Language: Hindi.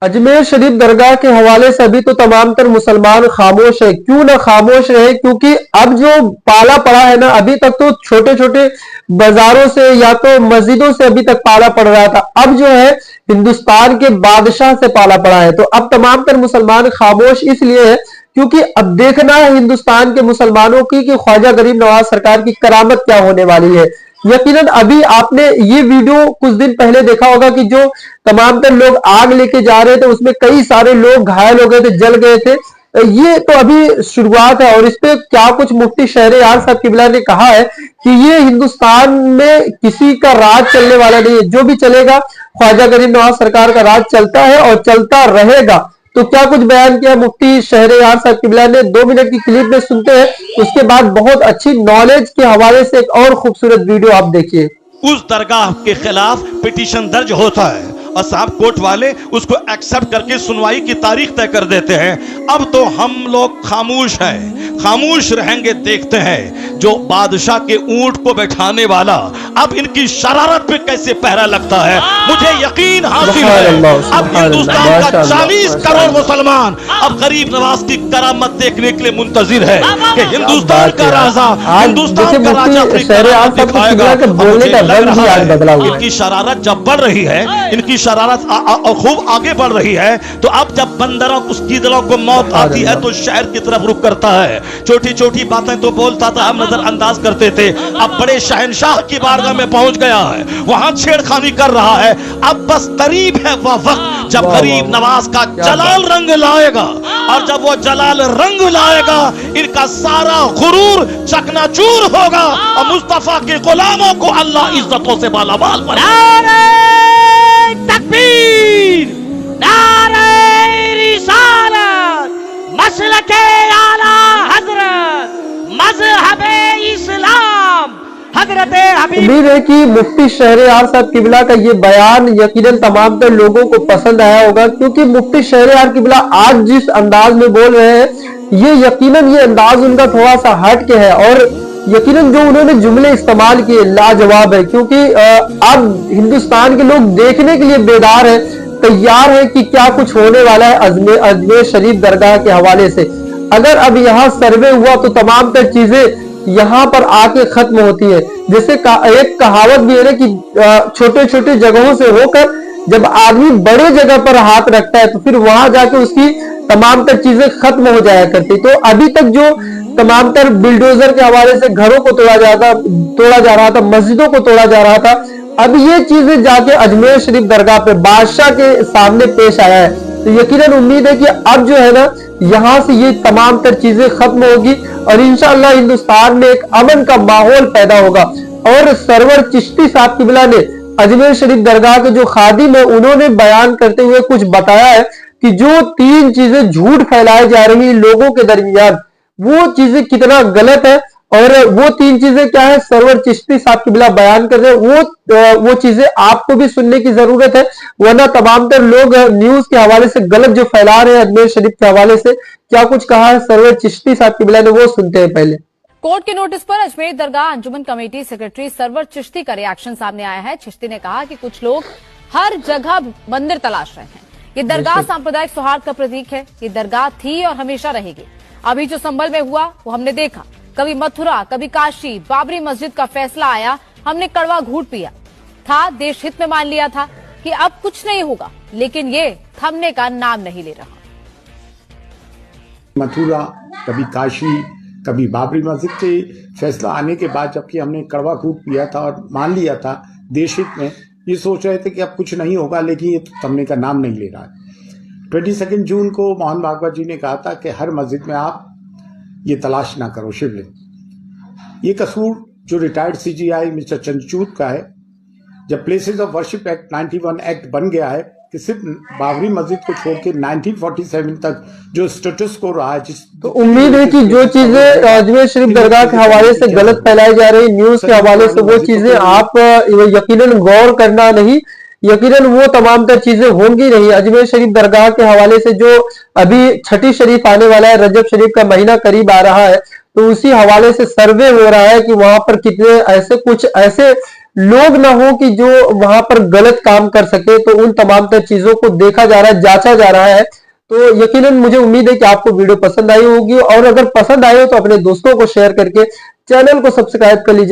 अजमेर शरीफ दरगाह के हवाले से अभी तो तमाम तर मुसलमान खामोश है। क्यों ना खामोश रहे, क्योंकि अब जो पाला पड़ा है ना, अभी तक तो छोटे छोटे बाजारों से या तो मस्जिदों से अभी तक पाला पड़ रहा था, अब जो है हिंदुस्तान के बादशाह से पाला पड़ा है। तो अब तमाम तर मुसलमान खामोश इसलिए है क्योंकि अब देखना है हिंदुस्तान के मुसलमानों की कि ख्वाजा गरीब नवाज सरकार की करामत क्या होने वाली है। यकीनन अभी आपने ये वीडियो कुछ दिन पहले देखा होगा कि जो तमाम तर लोग आग लेके जा रहे थे, उसमें कई सारे लोग घायल हो गए थे, जल गए थे। ये तो अभी शुरुआत है और इस पे क्या कुछ मुफ्ती शहरयार साहब किबला ने कहा है कि ये हिंदुस्तान में किसी का राज चलने वाला नहीं है, जो भी चलेगा ख्वाजा गरीब नवाज सरकार का राज चलता है और चलता रहेगा। तो क्या कुछ बयान किया मुफ्ती शहरयार साहब किबला ने, 2 मिनट की क्लिप में सुनते हैं, उसके बाद बहुत अच्छी नॉलेज के हवाले से एक और खूबसूरत वीडियो आप देखिए। उस दरगाह के खिलाफ पिटीशन दर्ज होता है और साहब कोर्ट वाले उसको एक्सेप्ट करके सुनवाई की तारीख तय कर देते हैं। अब तो हम लोग खामोश हैं, खामोश रहेंगे, देखते हैं जो बादशाह के ऊंट को बैठाने वाला अब इनकी शरारत पे कैसे पहरा लगता है। मुझे यकीन हासिल है अब हिंदुस्तान का 40 करोड़ मुसलमान अब गरीब नवाज की करामत देखने के लिए मुंतजिर है कि हिंदुस्तान का राजा, हिंदुस्तान का राजा दिखाएगा। इनकी शरारत जब बढ़ रही है, इनकी शरारत खूब आगे बढ़ रही है, तो अब जब बंदरों उसकी दिलों को मौत आती है तो शहर की तरफ रुख करता है। छोटी छोटी बातें तो बोलता था, हम नजरअंदाज करते थे, अब बड़े शहंशाह की बारगाह में पहुंच गया है, वहां छेड़खानी कर रहा है। अब बस करीब है वह वक्त जब गरीब नवाज का जलाल रंग लाएगा, और जब वो जलाल रंग लाएगा इनका सारा गुरूर चकनाचूर होगा और मुस्तफा के गुलामों को अल्लाह इज्जतों से मालामाल बनाएगा। तकबीर, नारे रिसालत, मसलके आला हजरत, मज़हबे इस्लाम, हजरते हबीब। उम्मीद है कि मुफ्ती शहरयार साहब किबला का ये बयान यकीनन तमाम तर लोगों को पसंद आया होगा, क्योंकि मुफ्ती शहरयार किबला आज जिस अंदाज में बोल रहे हैं ये यकीनन ये अंदाज उनका थोड़ा सा हट के है, और यकीनन जो उन्होंने जुमले इस्तेमाल किए लाजवाब है। क्योंकि अब हिंदुस्तान के लोग देखने के लिए बेदार है, तैयार है कि क्या कुछ होने वाला है अजमेर शरीफ दरगाह के हवाले से। अगर अब यहाँ सर्वे हुआ तो तमाम तर चीजें यहाँ पर आके खत्म होती है। जैसे एक कहावत भी है ना कि छोटे छोटे जगहों से होकर जब आदमी बड़े जगह पर हाथ रखता है तो फिर वहां जाके उसकी तमाम तर चीजें खत्म हो जाया करती। तो अभी तक जो तमाम तर बिल्डोजर के हवाले से घरों को तोड़ा जा रहा था, मस्जिदों को तोड़ा जा रहा था, अब ये चीजें जाके अजमेर शरीफ दरगाह पे बादशाह के सामने पेश आया है। तो यकीनन उम्मीद है कि अब जो है ना यहाँ से ये तमाम तर चीजें खत्म होगी और इंशाअल्लाह हिंदुस्तान में एक अमन का माहौल पैदा होगा। और सरवर चिश्ती साहब किबला ने अजमेर शरीफ दरगाह के जो खादिम है उन्होंने बयान करते हुए कुछ बताया है कि जो 3 चीजें झूठ फैलाई जा रही है लोगों के दरमियान, वो चीजें कितना गलत है। और वो 3 चीजें क्या है सरवर चिश्ती साहब किबला बयान कर रहे हैं, वो चीजें आपको भी सुनने की जरूरत है, वरना तमाम तर लोग न्यूज के हवाले से गलत जो फैला रहे हैं अजमेर शरीफ के हवाले से। क्या कुछ कहा है सरवर चिश्ती साहब किबला ने, वो सुनते हैं पहले। कोर्ट के नोटिस पर अजमेर दरगाह अंजुमन कमेटी सेक्रेटरी सरवर चिश्ती का रिएक्शन सामने आया है। चिश्ती ने कहा कि कुछ लोग हर जगह मंदिर तलाश रहे हैं। ये दरगाह सांप्रदायिक सौहार्द का प्रतीक है, ये दरगाह थी और हमेशा रहेगी। अभी जो संभल में हुआ वो हमने देखा, कभी मथुरा, कभी काशी, बाबरी मस्जिद का फैसला आया, हमने कड़वा घूंट पिया था, देश हित में मान लिया था कि अब कुछ नहीं होगा, लेकिन ये थमने का नाम नहीं ले रहा। मथुरा, कभी काशी, कभी बाबरी मस्जिद के फैसला आने के बाद जबकि हमने कड़वा घूंट पिया था और मान लिया था देश हित में, ये सोच रहे थे कि अब कुछ नहीं होगा, लेकिन ये थमने का नाम नहीं ले रहा है। 22 जून को मोहन भागवत जी ने कहा था कि हर मस्जिद में आप ये तलाश ना करो शिवलिंग। ये कसूर जो रिटायर्ड सीजीआई मिस्टर चंद्रचूड़ का है। जब places of worship act 91 act बन गया है कि सिर्फ बाबरी मस्जिद को छोड़ के 1947 तक जो स्टेटस को रहा है, तो उम्मीद है कि जो चीजें अजमेर शरीफ दरगाह के हवाले से गलत फैलाई जा रही न्यूज के हवाले से, वो चीजें आप यकीनन गौर करना नहीं, यकीनन वो तमाम तर चीजें होंगी नहीं। अजमेर शरीफ दरगाह के हवाले से जो अभी छठी शरीफ आने वाला है, रजब शरीफ का महीना करीब आ रहा है, तो उसी हवाले से सर्वे हो रहा है कि वहां पर कितने ऐसे कुछ ऐसे लोग ना हो कि जो वहां पर गलत काम कर सके। तो उन तमाम तर चीजों को देखा जा रहा है, जांचा जा रहा है। तो यकीनन मुझे उम्मीद है कि आपको वीडियो पसंद आई होगी, और अगर पसंद आए हो तो अपने दोस्तों को शेयर करके चैनल को सब्सक्राइब कर लीजिए।